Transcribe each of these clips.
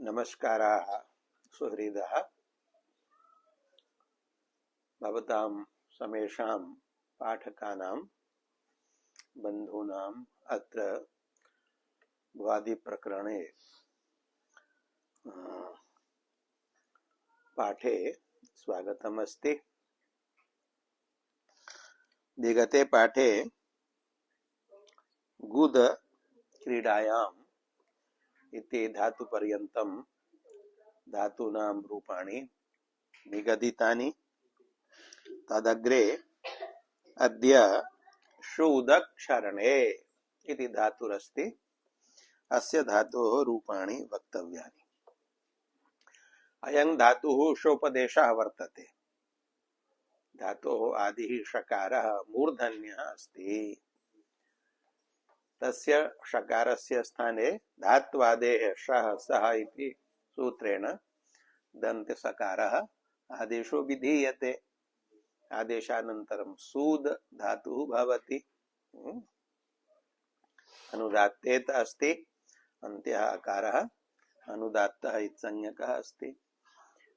नमस्काराः सुहृदः भवतां समेषां पाठकानां बन्धूनाम् अत्र भ्वादिप्रकरणे पाठे स्वागतमस्ति। विगते पाठे गुद क्रीडायाम् इति धातुपर्यन्तं धातूनां रूपाणि निगदितानि। तदग्रे अद्य शूदक्षरणे इति धातुरस्ति। अस्य धातोः रूपाणि वक्तव्यानि। अयं धातुः शोपदेशः वर्तते। धातोः आदिः षकारः मूर्धन्यः अस्ति। तस्य षकारस्य स्थाने धात्वादेः शः सः इति सूत्रेण दन्त्यसकारः आदेशो विधीयते। आदेशानन्तरं सूद धातुः भवति। अनुदात्तेत अस्ति, अन्त्यः अकारः अनुदात्तः इत्संज्ञकः अस्ति।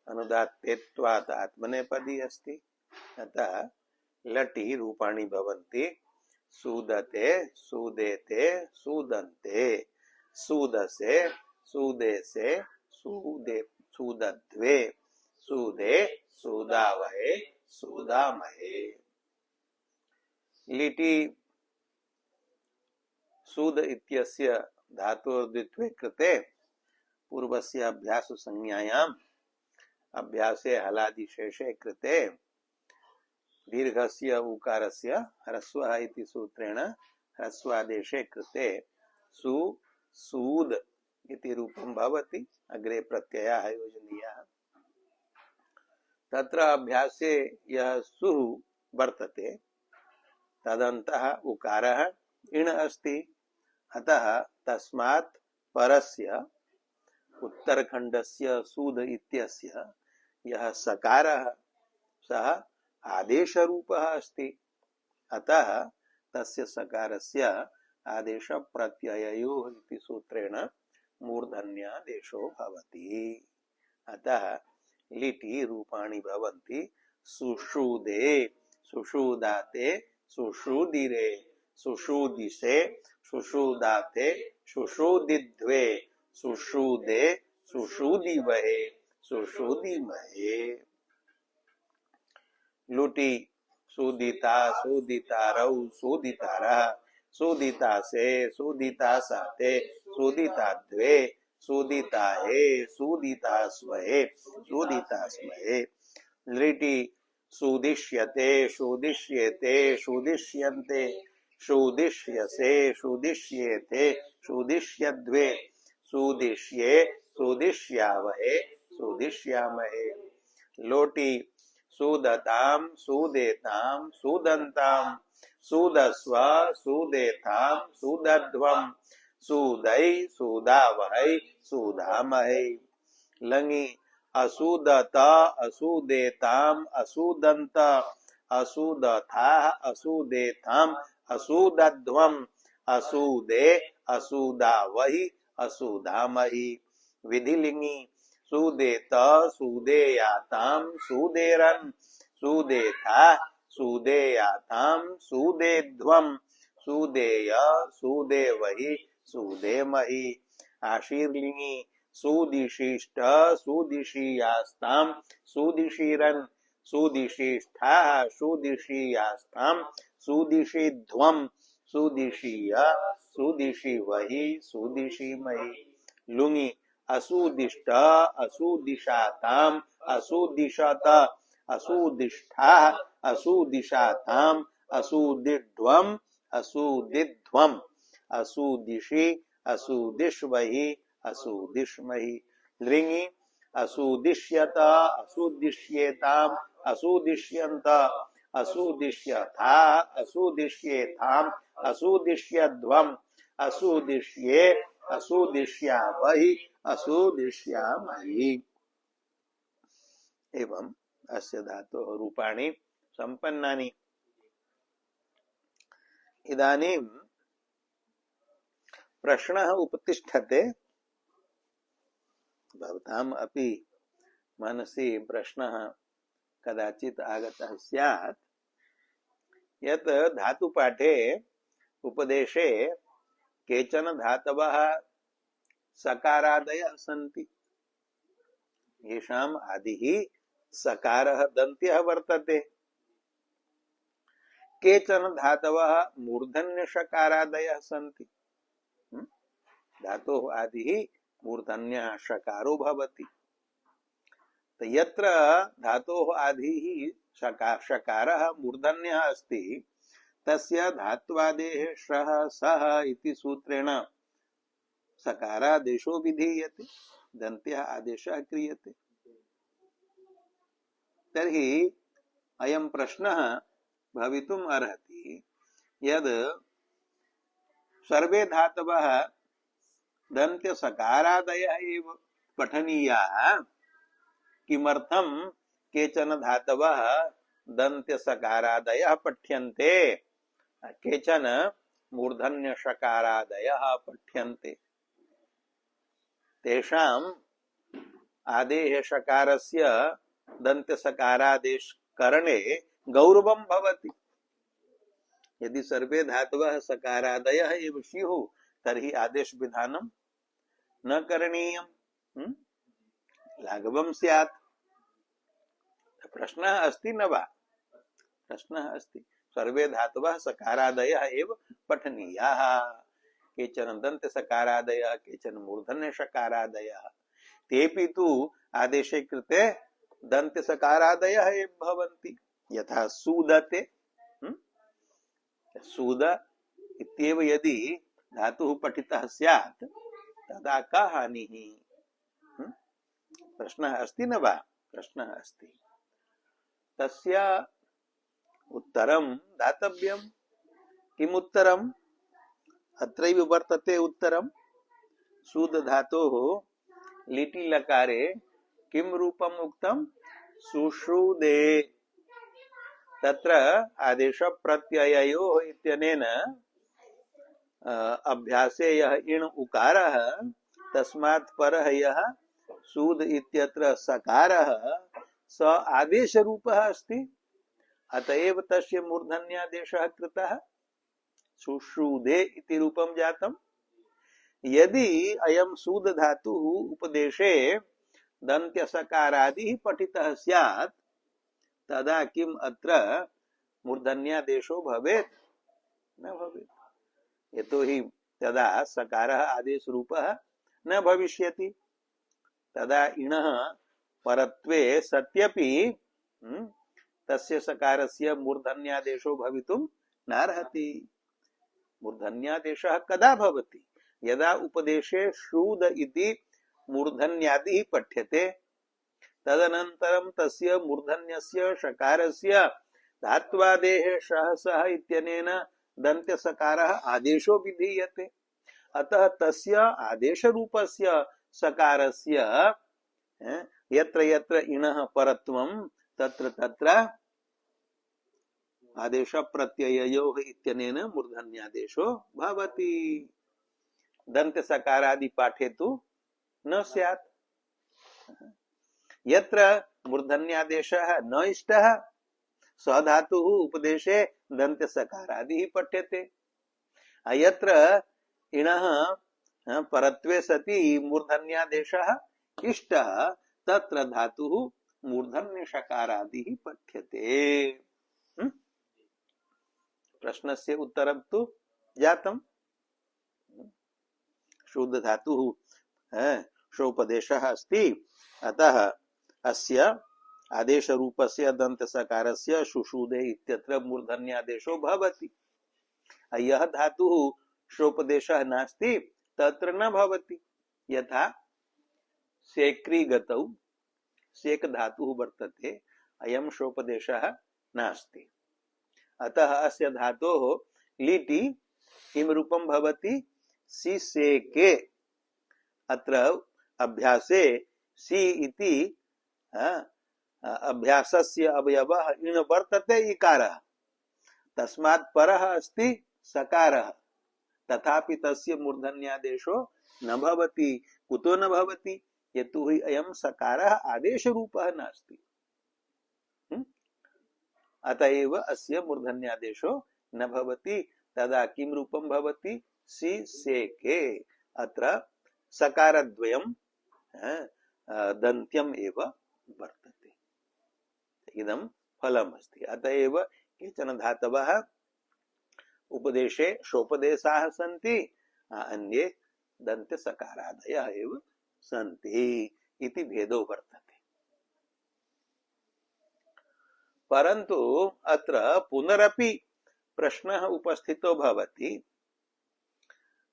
अनुदात्तेत्वात् आत्मनेपदी अस्ति। अतः लटि रूपाणि भवन्ति। सूदते, सूदेते, सूदन्ते, सूदसे, सूदेसे, सूदे, सूदद्वे, सूदे, सूदावहे, सूदामहे। लिटि सूद इत्यस्य धातोर्द्वित्वे कृते पूर्वस्य अभ्यास संज्ञायाम् अभ्यासे हलादिशेषे कृते दीर्घस्य उकारस्य ह्रस्वः इति सूत्रेण ह्रस्वादेशे कृते सु सूद इति रूपं भवति। अग्रे प्रत्ययः योजनीयः। तत्र अभ्यासे यः सुः वर्तते तदन्तः उकारः इण अस्ति। अतः तस्मात् परस्य उत्तरखण्डस्य सूद इत्यस्य यः सकारः सः आदेशरूपः अस्ति। अतः तस्य सकारस्य आदेश प्रत्यययोः इति सूत्रेण मूर्धन्यादेशो भवति। अतः लिटि रूपाणि भवन्ति सुषुदे, सुषुदाते, सुषुदिरे, सुषुदिशे, सुषुदाते, सुषुदिद्वे, सुषुदे, सुषुदिवहे, सुषुदिमहे। लुटि सूदिता, सूदितारौ, सूदितारः, सूदितासे, सूदितासाते, सूदिताद्वे, सूदिताहे, सूदितास्वहे, सूदितास्महे। लिटि सूदिष्यते, सूदिष्येते, सूदिष्यन्ते, सूदिष्यसे, सूदिष्येते, सूदिष्यद्वे, सूदिष्ये, सूदिष्यावहे, सूदिष्यामहे। लोटि सूदतां, सूदेतां, सूदन्तां, सूदस्व, सूदेतां, सूदध्वं, सूदै, सूदावहै, सूदामहे। लङि असूदत, असूदेतां, असूदन्त, असूदथाः, असूदेतां, असूदध्वं, असूदे, असूदावहि, असूदामहि। विधिलिङि सूदेत, सूदेयातां, सूदेरन्, सूदेथा, सूदेयातां, सूदेध्वं, सूदेय, सूदेवहि, सूदेमहि। आशीर्लिङि सूदिशिष्ट, सूदिशीयास्तां, सूदिशीरन्, सूदिशिष्ठाः, सूदिशीयास्तां, सूदिशीध्वं, सूदिशीय, सूदिशीवहि, सूदिशीमहि। लुङि असुदिष्ट, असुदिशातां, असुदिशत, असुदिष्ठाः, असुदिशातां, असुदिड्वं, असुदिध्वं, असुदिशि, असुदिष्वहि, असुदिष्महि। लृङि असुदिष्यत, असुदिष्येतां, असुदिष्यन्त, असुदिष्यथाः, असुदिष्येतां, असुदिष्यध्वं, असुदिष्ये, असुदिष्यावहि, असुदिष्यामहि। एवं अस्य धातोः रूपाणि सम्पन्नानि। इदानीं प्रश्नः उपतिष्ठते भवताम् अपि मनसि प्रश्नः कदाचित् आगतः स्यात् यत् धातुपाठे उपदेशे केचन धातवः सकारादयः सन्ति, येषाम् आदिः सकारः दन्त्यः वर्तते। केचन धातवः मूर्धन्यषकारादयः सन्ति, धातोः आदिः मूर्धन्यः षकारो भवति। तो यत्र धातोः आदिः षकारः मूर्धन्यः अस्ति तस्य धात्वादेः श्रः सः इति सूत्रेण सकारादेशो विधीयते, दन्त्यः आदेशः क्रियते। तर्हि अयं प्रश्नः भवितुम् अर्हति यद् सर्वे धातवः दन्त्य सकारादयः एव पठनीयाः, किमर्थं केचन धातवः दन्त्य सकारादयः पठ्यन्ते, केचन मूर्धन्य षकारादयः पठ्यन्ते। तेषाम् आदेः षकारस्य दन्त्य सकारादेश करणे गौरवं भवति। यदि सर्वे धातवः सकारादयः एव स्युः तर्हि आदेश विधानं न करणीयम्, लाघवं स्यात्। प्रश्नः अस्ति न वा? प्रश्नः अस्ति। सर्वे धातवः सकारादयः एव पठनीयाः, केचन दन्त्य सकारादयः, केचन मूर्धन्य षकारादयः। तेऽपि तु आदेशे कृते दन्त्य सकारादयः एव भवन्ति। यथा सूदते, सूद इत्येव यदि धातुः पठितः स्यात् तदा का हानिः? प्रश्नः अस्ति न वा? प्रश्नः अस्ति। तस्य उत्तरं दातव्यं। किम् उत्तरम्? अत्रैव वर्तते उत्तरं। सूद धातोः लिटि लकारे किं रूपम् उक्तं? सुश्रुदे। तत्र आदेश प्रत्यययोः इत्यनेन अभ्यासे यः इण् उकारः तस्मात् परः यः सूद इत्यत्र सकारः स आदेश रूपः अस्ति, अतएव तस्य मूर्धन्यादेशः कृतः, सुश्रुदे इति रूपं जातम्। यदि अयं सूद धातुः उपदेशे दन्त्य सकारादिः पठितः स्यात् तदा किम् अत्र मूर्धन्यादेशो भवेत्? न भवेत्। यतोहि तदा सकारः आदेश रूपः न भविष्यति। तदा इणः परत्वे सत्यपि तस्य सकारस्य मूर्धन्यादेशो भवितुं नार्हति। मूर्धन्यादेशः कदा भवति? यदा उपदेशे श्रूद इति मूर्धन्यादिः पठ्यते, तदनन्तरं तस्य मूर्धन्यस्य षकारस्य धात्वादेः शः सः इत्यनेन दन्त्य सकारः आदेशो विधीयते। अतः तस्य आदेश रूपस्य सकारस्य यत्र यत्र इणः परत्वं तत्र तत्र आदेश प्रत्यययोः इत्यनेन मूर्धन्यादेशो भवति। दन्त्य सकारादि पाठे तु न स्यात्। यत्र मूर्धन्यादेशः न इष्टः स धातुः उपदेशे दन्त्य सकारादिः पठ्यते। यत्र इणः परत्वे सति मूर्धन्यादेशः इष्टः तत्र धातुः मूर्धन्य षकारादिः पठ्यते। प्रश्नस्य उत्तरं तु जातम्। शुद्ध धातुः शोपदेशः अस्ति, अतः अस्य आदेश रूपस्य दन्त सकारस्य शुशुदे इत्यत्र मूर्धन्यादेशो भवति। यः धातुः शोपदेशः नास्ति तत्र न भवति। यथा सेक्री गतौ सेक धातुः वर्तते, अयं शोपदेशः नास्ति। अतः अस्य धातोः लिटि किं रूपं भवति? सिसेके। अत्र अभ्यासे सि इति अभ्यासस्य अवयवः इण् वर्तते इकारः, तस्मात् परः अस्ति सकारः, तथापि तस्य मूर्धन्यादेशो न भवति। कुतो न भवति? यतो हि अयं सकारः आदेशरूपः नास्ति। अतएव अस्य मूर्धन्यादेशो न भवति। तदा किं रूपं भवति? सि से के। अत्र सकारद्वयं दन्त्यम् एव वर्तते। इदं फलम् अस्ति। अतएव केचन धातवः उपदेशे शोपदेशाः सन्ति, अन्ये दन्त्य सकारादयः एव सन्ति इति भेदो वर्तते। परन्तु अत्र पुनरपि प्रश्नः उपस्थितो भवति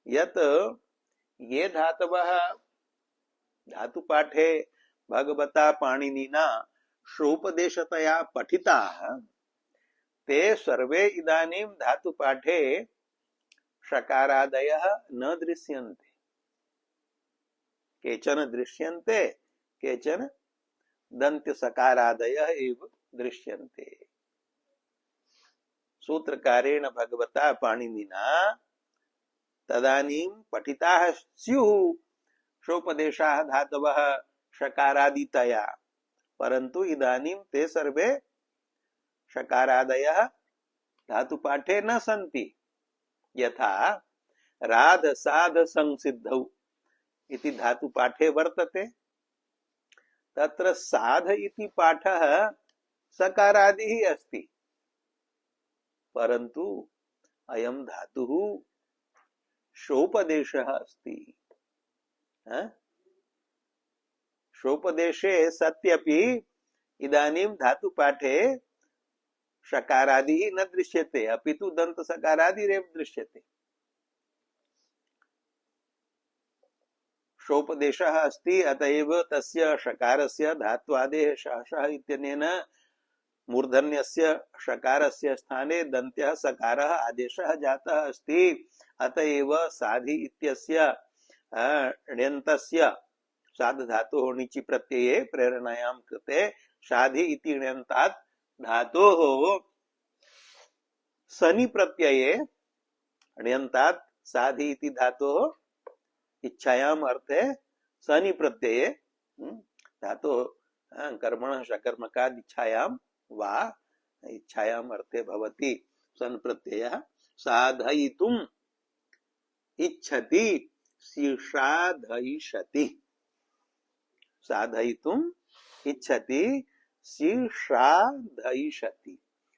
यत् ये धातवः धातुपाठे भगवता पाणिनिना शोपदेशतया पठिताः ते सर्वे इदानीं धातुपाठे षकारादयः न दृश्यन्ते। केचन दृश्यन्ते, केचन दन्त्य सकारादयः एव दृश्यन्ते। सूत्रकारेण भगवता पाणिनिना तदानीं पठिताः स्युः शोपदेशाः धातवः षकारादितया, परन्तु इदानीं ते सर्वे षकारादयः धातुपाठे न सन्ति। यथा राध साध संसिद्धौ इति धातुपाठे वर्तते, तत्र साध इति पाठः सकारादिः अस्ति, परन्तु अयं धातुः शोपदेशः अस्ति। शोपदेशे सत्यपि इदानीं धातुपाठे षकारादिः न दृश्यते, अपितु दन्त सकारादिरेव दृश्यते। शोपदेशः अस्ति, अतएव तस्य षकारस्य धात्वादेः शासः इत्यनेन मूर्धन्यस्य षकारस्य स्थाने दन्त्यः सकारः आदेशः जातः अस्ति। अतएव साधि इत्यस्य ण्यन्तस्य साध धातोः णिचि प्रत्यये प्रेरणायां कृते साधि इति ण्यन्तात् धातोः सनि प्रत्यये ण्यन्तात् साधि इति धातोः इच्छायाम अर्थे सनि प्रत्यये धातोः कर्मणः सकर्मकाद् इच्छायां वा इच्छायाम अर्थे भवति सन प्रत्ययः। साधयितुम् इच्छति शीर्षाधयिष्यति। साधयितुम् इच्छति शीर्षाधयिष्यति।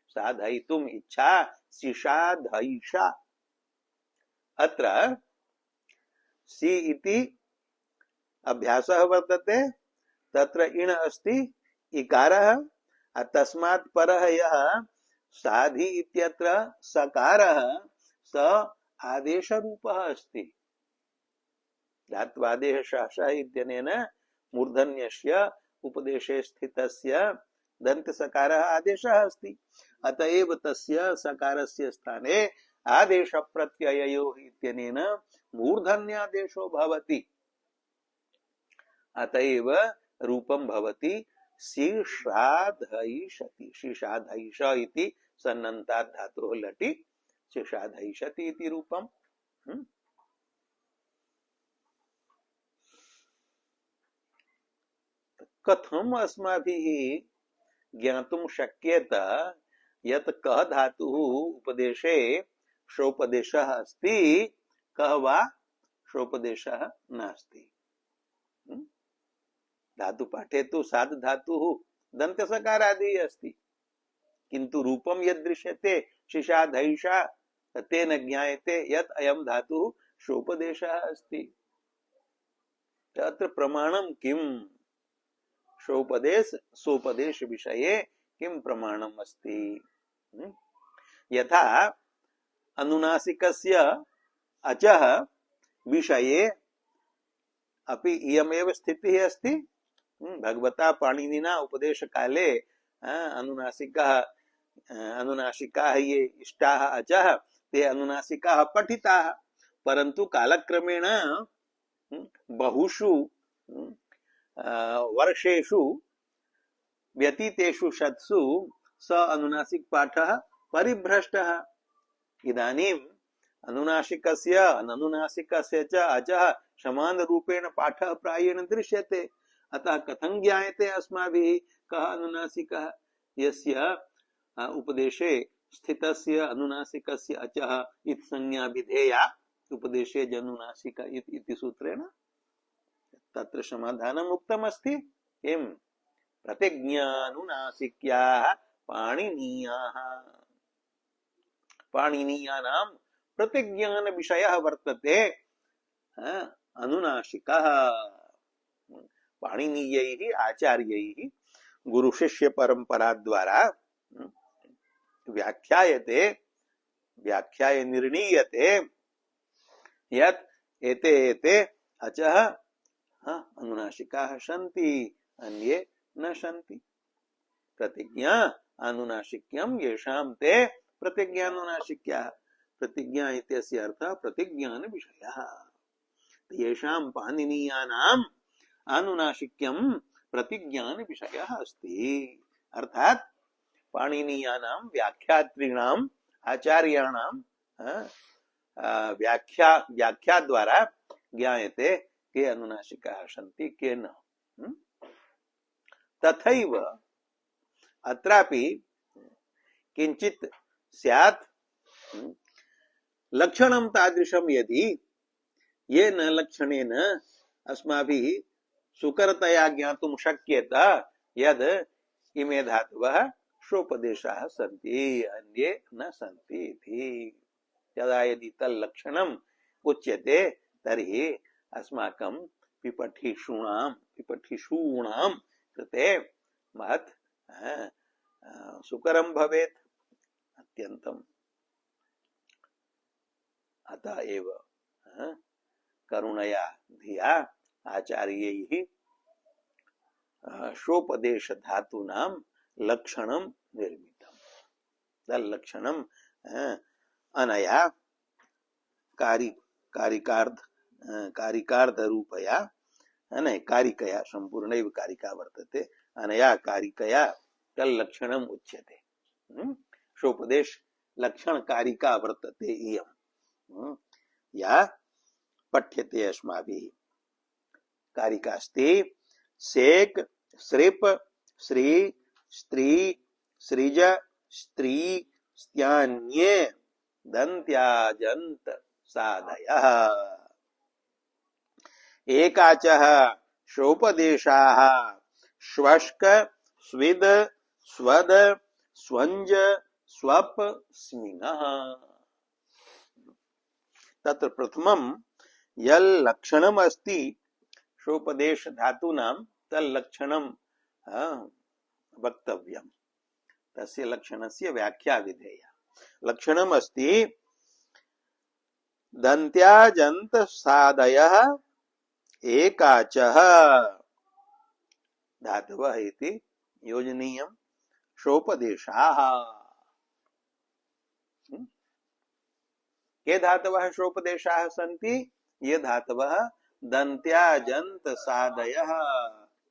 साधयितुम् इच्छा शीर्षाधयिषा। अत्र सि इति अभ्यासः वर्तते, तत्र इण अस्ति इकारः, तस्मात् परः यः साधि इत्यत्र सकारः स आदेशरूपः अस्ति। धात्वादेः शासः इत्यनेन मूर्धन्यस्य उपदेशे स्थितस्य दन्त सकारः आदेशः अस्ति। अतएव तस्य सकारस्य स्थाने आदेश प्रत्यययोः इत्यनेन मूर्धन्यादेशो भवति। अतएव रूपं भवति शीर्षाधयिष्यति। शीर्षाधयिष इति सन्नन्तात् धातोः लटि शीर्षाधयिष्यति इति रूपम्। कथम अस्माभिः ज्ञातुं शक्येत यत् कः धातुः उपदेशे शोपदेशः अस्ति, कः वा शोपदेशः नास्ति। धातुपाठे तु साध धातुः दन्त्यसकारादिः अस्ति, किन्तु रूपं यद् दृश्यते शिशाधैषा तेन ज्ञायते यत् अयं धातुः शोपदेशः अस्ति। अत्र प्रमाणं किम्? शोपदेश सोपदेश विषये किं प्रमाणम् अस्ति? यथा अनुनासिकस्य अचः विषये अपि इयमेव स्थितिः अस्ति। भगवता पाणिनिना उपदेश काले अनुनासिकाः ये इष्टाः अचः ते अनुनासिकाः पठिताः, परन्तु कालक्रमेण बहुषु वर्षेषु व्यतीतेषु शतसु स अनुनासिक पाठः परिभ्रष्टः। इदानीं अनुनासिकस्य अननुनासिकस्य च अचः समान रूपेण पाठः प्रायेण दृश्यते। अतः कथं ज्ञायते अस्माभिः कः अनुनासिकः? यस्य उपदेशे स्थितस्य अनुनासिकस्य अचः इति संज्ञा विधेया उपदेशे जनुनासिक इति सूत्रेण तत्र समाधानम् उक्तमस्ति। किं? प्रतिज्ञानुनासिक्याः पाणिनीयाः, पाणिनीयानां प्रतिज्ञान विषयः वर्तते अनुनासिकः। पाणिनीयैः आचार्यैः गुरु शिष्य परंपरा द्वारा व्याख्यायते, व्याख्याय निर्णीयते यत् एते एते अचः अनुनासिकाः सन्ति, अन्ये न सन्ति। प्रतिज्ञा अनुनासिक्यं येषां ते प्रतिज्ञानुनासिक्याः। प्रतिज्ञा इत्यस्य अर्थः प्रतिज्ञान विषयः। येषां पाणिनीयानाम् अनुनासिक्यं प्रतिज्ञान विषयः अस्ति। अर्थात पाणिनीयानां व्याख्यात्रीणाम् आचार्याणां व्याख्या द्वारा ज्ञायते के अनुनासिकाः सन्ति के न। तथैव अत्रापि किंचित स्यात् लक्षणं तादृशं यदि येन लक्षणेन अस्माभिः सुकरतया ज्ञातुं शक्येत यद् इमे धातवः शोपदेशाः सन्ति अन्ये न सन्ति इति। यदा यदि तल्लक्षणम् उच्यते तर्हि अस्माकं पिपठिषूणां कृते महत् सुकरं भवेत् अत्यन्तम्। अतः एव करुणया धिया आचार्यैः शोपदेश धातूनां लक्षणं निर्मितम्। तल्लक्षणम् अनया कारिकार्ध रूपया कारिकया संपूर्णैव कारिका वर्तते। अनया कारिकया तल्लक्षणम् उच्यते। शोपदेश लक्षण कारिका वर्तते इयम् या पठ्यते अस्माभिः। कारिका अस्ति सेक सृप श्री स्त्री सृज स्त्री स्त्यान्ये दन्त्याजन्त साधयः। एकाचः शोपदेशाः श्वश्क स्विद स्वद स्वञ्ज स्वप स्मिनः। तत्र प्रथमं यल्लक्षणम् अस्ति शोपदेश धातूनां तल्लक्षणं वक्तव्यम्। तस्य लक्षणस्य व्याख्या विधेया। लक्षणम् अस्ति दन्त्याजन्त सादयः एकाचः धातवः इति योजनीयम्। शोपदेशाः के धातवः शोपदेशाः सन्ति? ये धातवः दन्त्याजन्त सादयः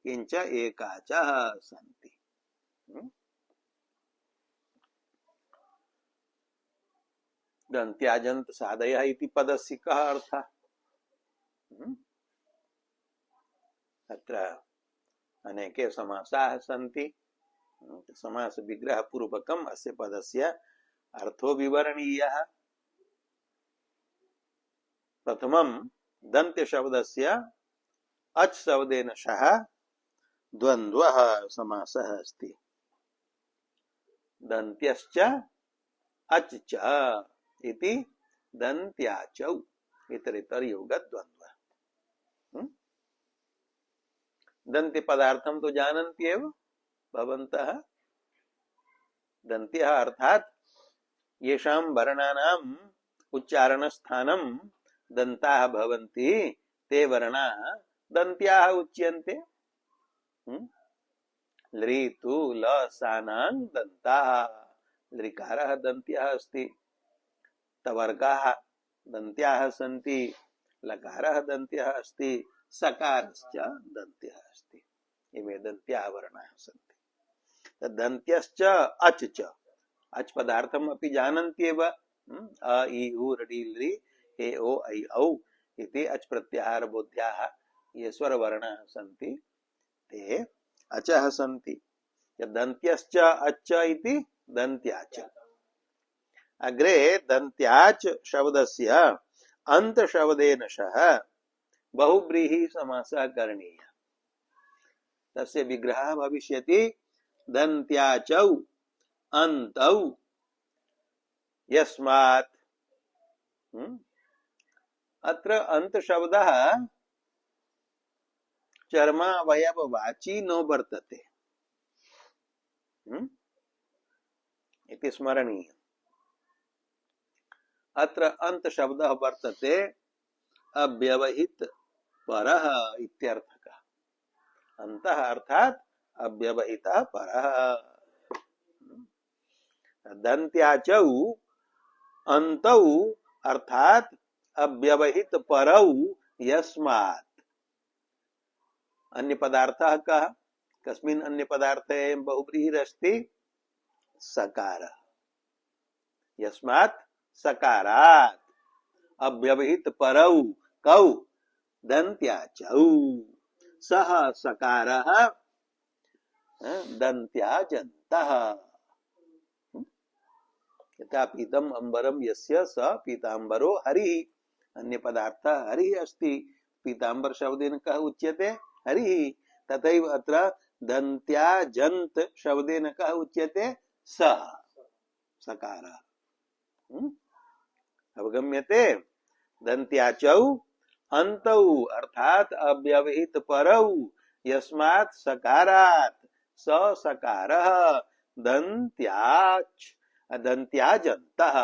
किंच एकाचः सन्ति। दन्त्याजन्त सादयः इति पदस्य कः अर्थः? अत्र अनेके समासाः सन्ति। समास विग्रह पूर्वकम् अस्य पदस्य अर्थो विवरणीयः। प्रथमं दन्त्य शब्दस्य अच् शब्देन सह द्वन्द्वः समासः अस्ति। दन्त्यश्च अच् च इति दन्त्याचौ इतरेतर योगद् द्वन्द्वः। दन्त्य पदार्थं तो जानन्ति एव भवन्तः। दन्त्यः अर्थात् येषां वर्णानाम् उच्चारणस्थानं दन्ताः भवन्ति ते वर्णाः दन्त्याः उच्यन्ते। लृतु लसानां दन्ताः। लृकारः दन्त्यः अस्ति। तवर्गाः दन्त्याः सन्ति। लकारः दन्त्यः अस्ति। सकारश्च दन्त्यः अस्ति। इमे दन्त्याः वर्णाः सन्ति। दन्त्यश्च अच् च। अच् पदार्थम् अपि जानन्ति एव अ इ उ ऋ लृ ए ओ ऐ औ इति अच् प्रत्याहार बोध्याः ये स्वर वर्णाः सन्ति ते अचः सन्ति। दन्त्यश्च अच्च इति दन्त्याच। अग्रे दन्त्याच शब्दस्य अन्त शब्देन सह बहुव्रीहि समासः करणीयः। तस्य विग्रहः भविष्यति दन्त्याचौ अन्तौ यस्मात्। अत्र अन्त शब्दः चर्मावयववाची न वर्तते इति स्मरणीयम्। अत्र अन्त शब्दः वर्तते अव्यवहित परः इत्यर्थकः। अन्तः अर्थात् अव्यवहितः परः। दन्त्याचौ अन्तौ अर्थात् अव्यवहित परौ यस्मात्। अन्य पदार्थः कः? कस्मिन् अन्य पदार्थे बहुव्रीहिरस्ति? सकारः। यस्मात् सकारात् अव्यवहित परौ कौ दन्त्याचौ सः सकारः दन्त्याजन्तः। यथा पीतम अंबरम यस्य स पीतांबरो हरिः। अन्य पदार्थः हरिः अस्ति, पीतांबर शब्देन कः उच्यते? हरिः। तथैव अत्र दन्त्याजन्त शब्देन कः उच्यते? सः सकारः। अवगम्यते? दन्त्याचौ अन्तौ अर्थात अव्यवहित परौ यस्मात् सकारात् स सकारः दन्त्याच दन्त्याजन्तः।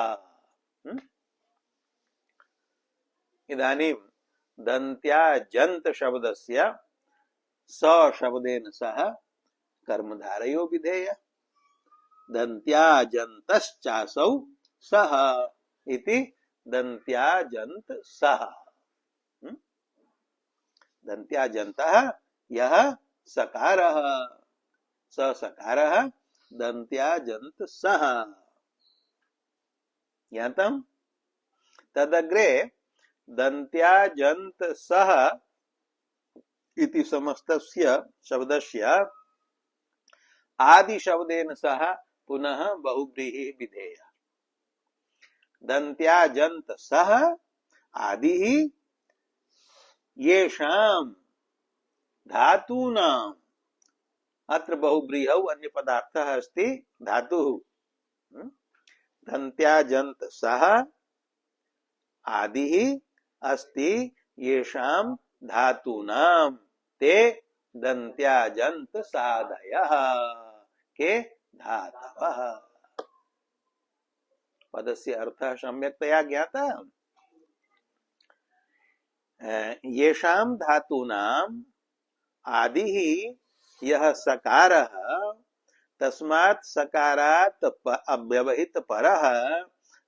इदानीं दन्त्याजन्त शब्दस्य स शब्देन सह कर्मधारयो विधेय। दन्त्याजन्तश्चासौ सः इति दन्त्याजन्त सः। दन्त्याजन्तः यः सकारः स सकारः दन्त्याजन्त सः। ज्ञातम्? तदग्रे दन्त्याजन्त सः इति समस्तस्य शब्दस्य आदि शब्देन सह पुनः बहुव्रीहि विधेय। दन्त्याजन्त सः आदिः येषां धातूनां। अत्र बहुव्रीहौ अन्य पदार्थः अस्ति धातुः। दन्त्याजन्त सः आदिः अस्ति येषां धातूनां ते दन्त्याजन्त साधयः के धातवः। पदस्य अर्थः सम्यक्तया ज्ञातः। येषां धातूनां आदिः यः सकारः तस्मात् सकारात् अव्यवहित परः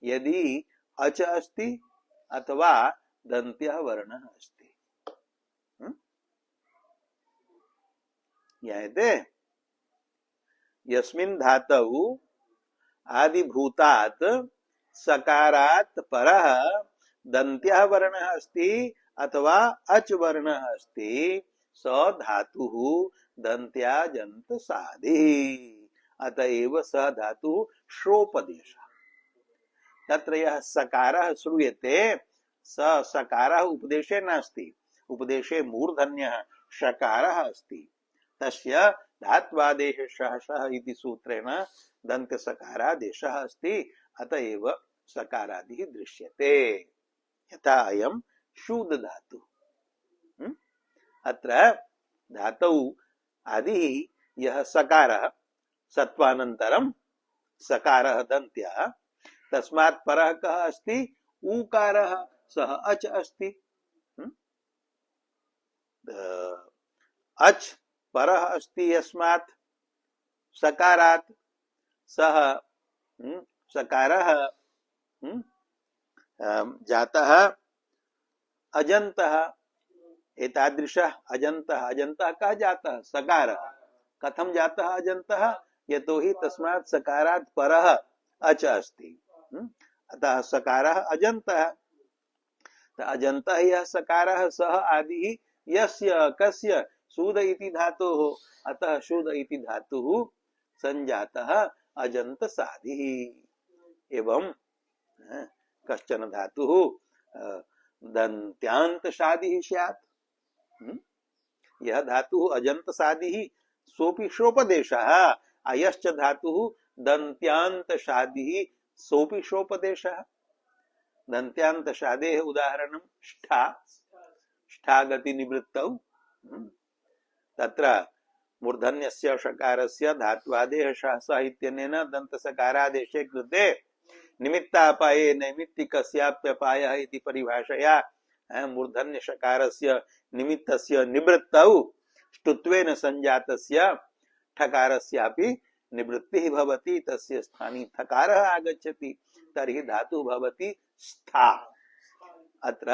यदि अच अस्ति अथवा दन्त्यः वर्णः अस्ति। ज्ञायते? यस्मिन् धातौ आदिभूतात् सकारात् परः दन्त्यः वर्णः अस्ति अथवा अच वर्णः अस्ति स धातुः दन्त्याजन्त साधिः। अतएव स धातुः श्रोपदेशः। तत्र यः सकारः श्रूयते स सकारः उपदेशे नास्ति। उपदेशे मूर्धन्यः षकारः अस्ति। तस्य धात्वादेशः सः इति सूत्रेण दन्त्य सकारादेशः अस्ति। अतएव सकारादिः दृश्यते। यथा अयं शूद् धातुः। अत्र धातौ आदिः यः सकारः सत्वानन्तरं सकारः दन्त्यः तस्मात् परः कः अस्ति? ऊकारः। सः अच अस्ति। अच परः अस्ति यस्मात् सकारात् सः सकारः जातः अजन्तः। एतादृशः अजन्तः अजन्तः कः जातः? सकारः। कथं जातः अजन्तः? यतोहि तस्मात् सकारात् परः अच अस्ति। अतः सकारः अजन्तः। तो अजन्तः यः सकारः सः आदि यस्य कस्य शूद इति धातुः, अतः शूद इति धातुः संजातः अजन्त साधिः। एवं कश्चन धातुः दन्त्यान्त साधिः स्यात्। यह धातुः अजन्त साधिः सोऽपि शोपदेशः, अयश्च धातुः दन्त्यान्त साधिः सोऽपि शोपदेशः। दन्त्यान्त साधेः उदाहरणंष्ठा,ष्ठागति निवृत्तौ। तत्र मूर्धन्यस्य शकारस्य धात्वादेः स इत्यनेन दन्त सकारादेशे कृते निमित्तापाये नैमित्तिकस्याप्यपायः इति परिभाषया मूर्धन्य शकारस्य निमित्तस्य निवृत्तौ ष्टुत्वेन संजातस्य ठकारस्यापि निवृत्तिः भवति, तस्य स्थाने ठकारः आगच्छति, तर्हि धातुः भवति स्था। अत्र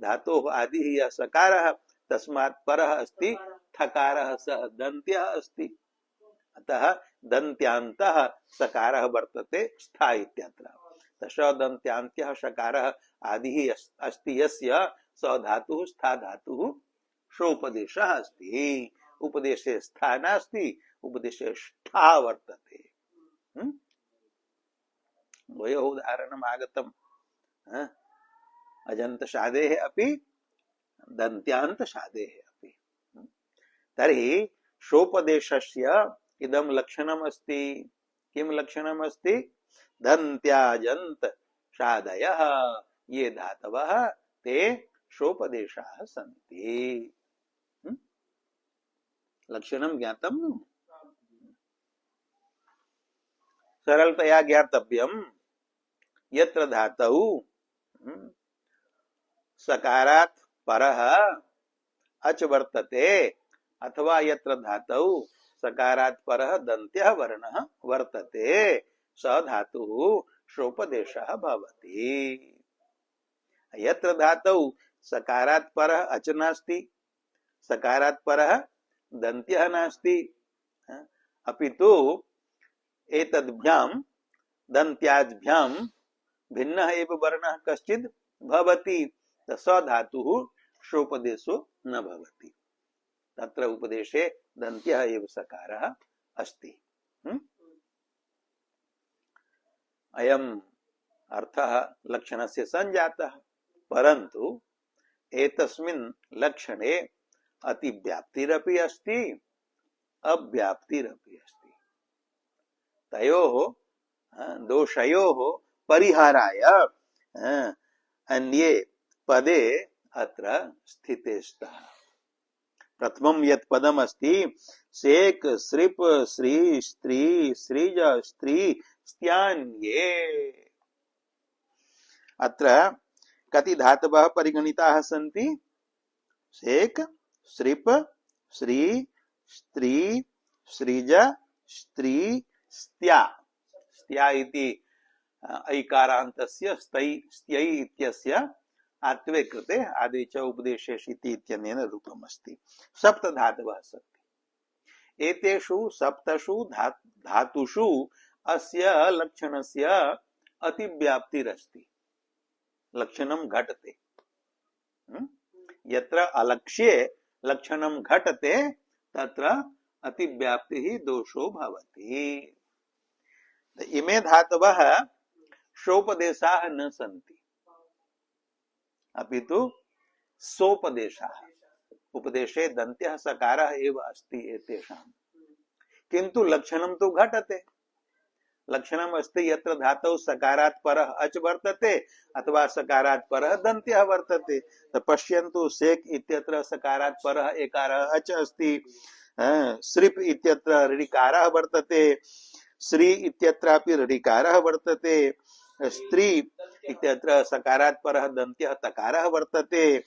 धातोः आदिः यः सकारः तस्मात् परः अस्ति ठकारः, सः दन्त्यः अस्ति। अतः दन्त्यान्तः सकारः वर्तते स्था इत्यत्र। तश दन्त्यान्त्यः सकारः आदिः अस्ति यस्य स धातुः स्था धातुः शोपदेशः अस्ति। उपदेशे स्था नास्ति, उपदेशे स्था वर्तते। द्वयोः उदाहरणम् आगतम्। अजन्त साधेः अपि दन्त्यान्त साधेः अपि। तर्हि शोपदेशस्य इदं लक्षणम् अस्ति। किं लक्षणम् अस्ति? दन्त्याजन्त साधयः ये धातवः ते शोपदेशाः सन्ति। लक्षणं ज्ञातं? सरलतया ज्ञातव्यम्। यत्र धातौ सकारात् परः अच वर्तते अथवा यत्र धातौ सकारात् परः दन्त्यः वर्णः वर्तते स धातुः शोपदेशः भवति। यत्र धातौ सकारात् परः अच नास्ति, सकारात् परः दन्त्यः नास्ति, अपितु एतद्भ्यां दन्त्याद्भ्यां भिन्नः एव वर्णः कश्चित् भवति, स धातुः शोपदेशो न भवति। तत्र उपदेशे दन्त्यः एव सकारः अस्ति। अयम् अर्थः लक्षणस्य संजातः, परन्तु एतस्मिन् लक्षणे अतिव्याप्तिरपि अस्ति अव्याप्तिरपि अस्ति। तयोः दोषयोः परिहाराय अन्ये पदे अत्र स्थिते स्तः। प्रथमं यत् पदम् अस्ति सेक सृप श्री स्त्री सृज स्त्री स्त्यान्ये। अत्र कति धातवः परिगणिताः सन्ति? सेक, सृप, श्री, स्त्री, सृज, स्त्री, स्त्या। स्त्या इति ऐकारान्तस्य स्त्यै इत्यस्य आत्वे कृते आदि च उपदेशे शिति इत्यनेन रूपम् अस्ति। सप्त धातवः सन्ति। एतेषु सप्तषु धातुषु अस्य लक्षणस्य अतिव्याप्तिरस्ति। लक्षणं घटते। यत्र अलक्ष्ये लक्षणं घटते तत्र अतिव्याप्तिः दोषो भवति। इमे धातवः शोपदेशाः न सन्ति, अपितु सोपदेशाः। उपदेशे दन्त्यः सकारः एव अस्ति एतेषां, किन्तु लक्षणं तु घटते। लक्षणम् अस्ति यत्र धातौ सकारात् परः अच वर्तते अथवा सकारात् परः दन्त्यः वर्तते। तो पश्यन्तु सेक इत्यत्र सकारात् परः एकारः अच अस्ति, सृप इत्यत्र ऋकारः वर्तते, श्री इत्यत्रापि ऋकारः वर्तते, स्त्री इत्यत्र सकारात् परः दन्त्यः तकारः वर्तते,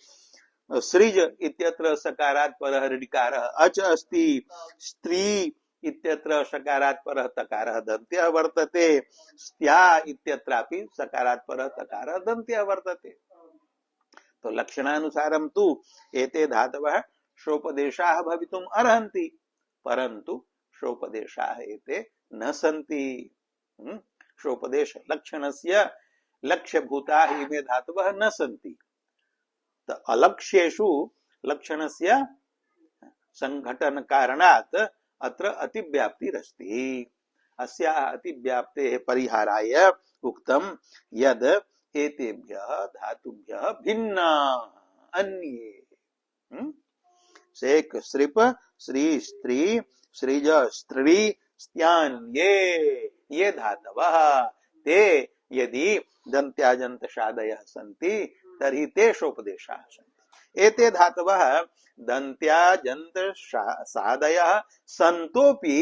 सृज इत्यत्र सकारात् परः ऋकारः अच अस्ति, स्त्री इत्यत्र सकारात् परः तकारः दन्त्यः वर्तते, स्त्या इत्यत्रापि सकारात् परः तकारः दन्त्यः वर्तते। तो लक्षणानुसारं तु एते धातवः शोपदेशाः भवितुम् अर्हन्ति, परन्तु शोपदेशाः एते न सन्ति। शोपदेश लक्षणस्य लक्ष्य भूता इमे धातवः न सन्ति। तो अलक्ष्येषु लक्षणस्य संघटन कारणात् अत्र अतिव्याप्तिरस्ति। अस्याः अतिव्याप्तेः परिहाराय उक्तं यद् एतेभ्यः धातुभ्यः भिन्ना अन्ये सेक सृप श्री स्त्री सृज स्त्री स्त्यान्ये ये धातवः ते यदि दन्त्याजन्त शादयः सन्ति तर्हि तेषोपदेशाः सन्ति। एते धातवः दन्त्याजन्त सादयः सन्तोपि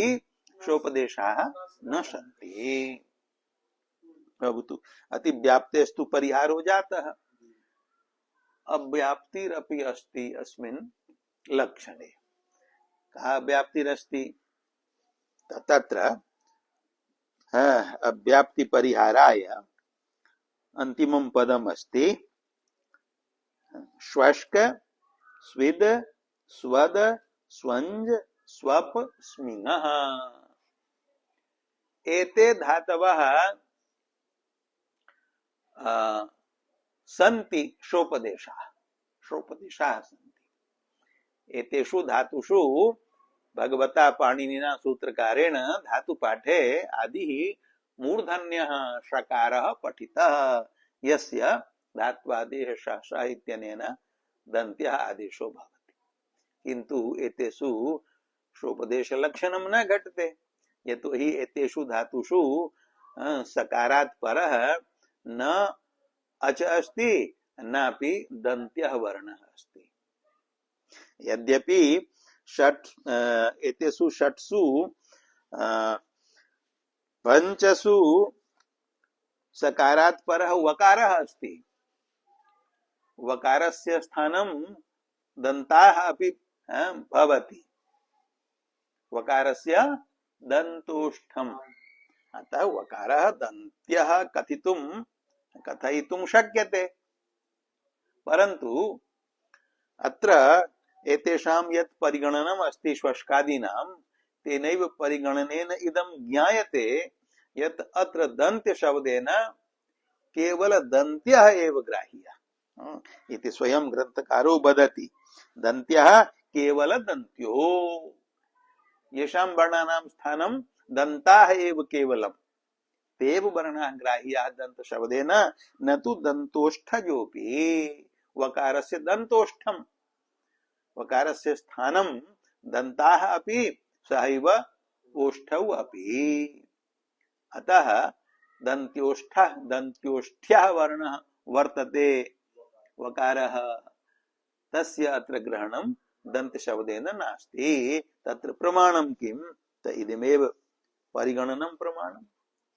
शोपदेशाः न सन्ति। अब तो अतिव्याप्तेस्तु परिहारो जातः। अव्याप्तिरपि अस्ति अस्मिन् लक्षणे। कहा व्याप्तिरस्ति? तत्र अव्याप्ति परिहाराय अंतिमं पदम् अस्ति श्वश्क स्विद स्वद स्वंज स्वप स्मिनः। एते धातवः सन्ति शोपदेशाः। शोपदेशाः सन्ति। एतेषु धातुषु भगवता पाणिनिना सूत्रकारेण धातुपाठे आदिः मूर्धन्यः षकारः पठितः यस्य धात्वादेः श इत्यनेन दन्त्यः आदेशो भवति। किन्तु एतेषु शोपदेशलक्षणं न घटते। यतोहि एतेषु धातुषु सकारात् परः न अच अस्ति नापि दन्त्यः वर्णः अस्ति। यद्यपि एतेषु षट्सु पंचसु सकारात् परः वकारः अस्ति। वकारस्य स्थानं दन्ताः अपि भवति। वकारस्य दन्तोष्ठम्। अतः वकारः दन्त्यः कथयितुं शक्यते। परन्तु अत्र एतेषां यत् परिगणनम् अस्ति श्वश्कादीनां तेनैव परिगणनेन इदं ज्ञायते यत् अत्र दन्त्य शब्देन केवल दन्त्यः एव ग्राह्यः इति स्वयं ग्रन्थकारो वदति। दन्त्यः केवल दन्त्यो। येषां वर्णानां स्थानं दन्ताः एव केवलम् तेव वर्णाः ग्राह्याः दन्त शब्देन न तु दन्तोष्ठयोऽपि। वकारस्य दन्तोष्ठम् वकारस्य स्थानं दन्ताः अपि सहैव ओष्ठौ अपि। अतः दन्त्योष्ठ्यः वर्णः वर्तते वकारः। तस्य अत्र ग्रहणं दन्त शब्देन नास्ति। तत्र प्रमाणं किं? त इदमेव परिगणनं प्रमाणम्।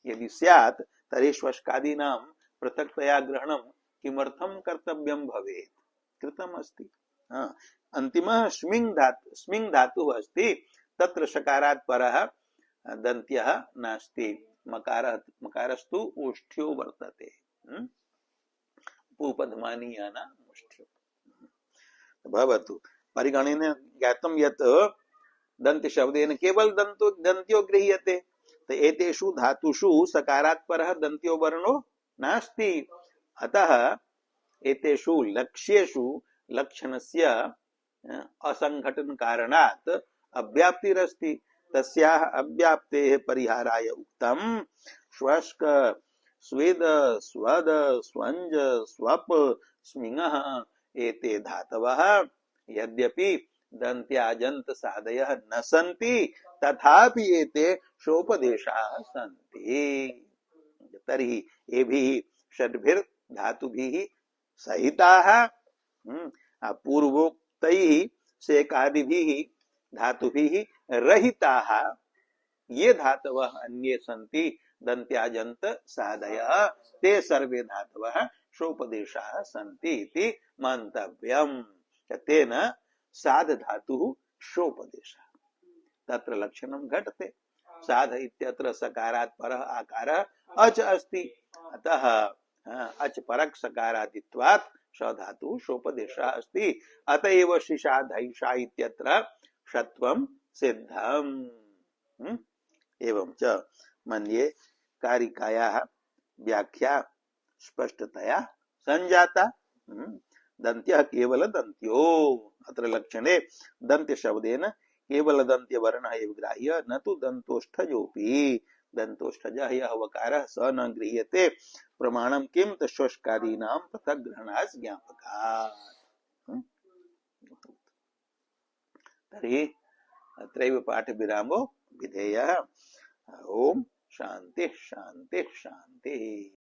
यदि स्यात् तर्हि श्वश्कादीनां पृथक्तया ग्रहणं किमर्थं कर्तव्यं भवेत्? कृतमस्ति। अन्तिमः स्मिङ् धातुः अस्ति। तत्र शकारात् परः दन्त्यः नास्ति। मकारस्तु ओष्ठ्यो वर्तते। पूपधमानीयाना ओष्ठ्यो भवतु। परिगणनेन ज्ञातं यत् दन्त्य शब्देन केवल दन्त्यो गृह्यते। तो एतेषु धातुषु सकारात् परः दन्त्यो वर्णो नास्ति। अतः एतेषु लक्ष्येषु लक्षणस्य असंघटन कारणात् अव्याप्तिरस्ति। तस्याः अव्याप्तेः परिहाराय उक्तं श्वश्क स्वेद स्वद स्वंज स्वप स्मिङः एते धातवः यद्यपि दन्त्याजन्त सादयः न सन्ति तथापि एते शोपदेशाः सन्ति। तर्हि एभिः षड्भिर् धातुभिः सहिताः पूर्वोक्तैः सेकादिभिः धातुभिः रहिताः ये धातवः अन्ये सन्ति दन्त्याजन्त सादयः ते सर्वे धातवः शोपदेशाः सन्ति इति मन्तव्यम्। तेन साध धातुः शोपदेशः। तत्र लक्षणं घटते। साध इत्यत्र सकारात् परः आकारः अच अस्ति। अतः अच परक सकारादित्वात् स धातुः शोपदेशः अस्ति। अतएव शिशाधैषा इत्यत्र षत्वं सिद्धम्। एवं च मन्ये कारिकायाः व्याख्या स्पष्टतया संजाता। दन्त्यः केवल दन्त्यो, अत्र लक्षणे दन्त्य शब्देन केवल दन्त्य वर्णः एव ग्राह्य, न तु दन्तोष्ठजोऽपि। दन्तोष्ठजः यः वकारः स न गृह्यते, प्रमाणं किं तस्योष्कादीनां पृथक् ग्रहणात् ज्ञापकात्। तर्हि अत्रैव पाठविरामो विधेयः। ओम शांति शांति शांति।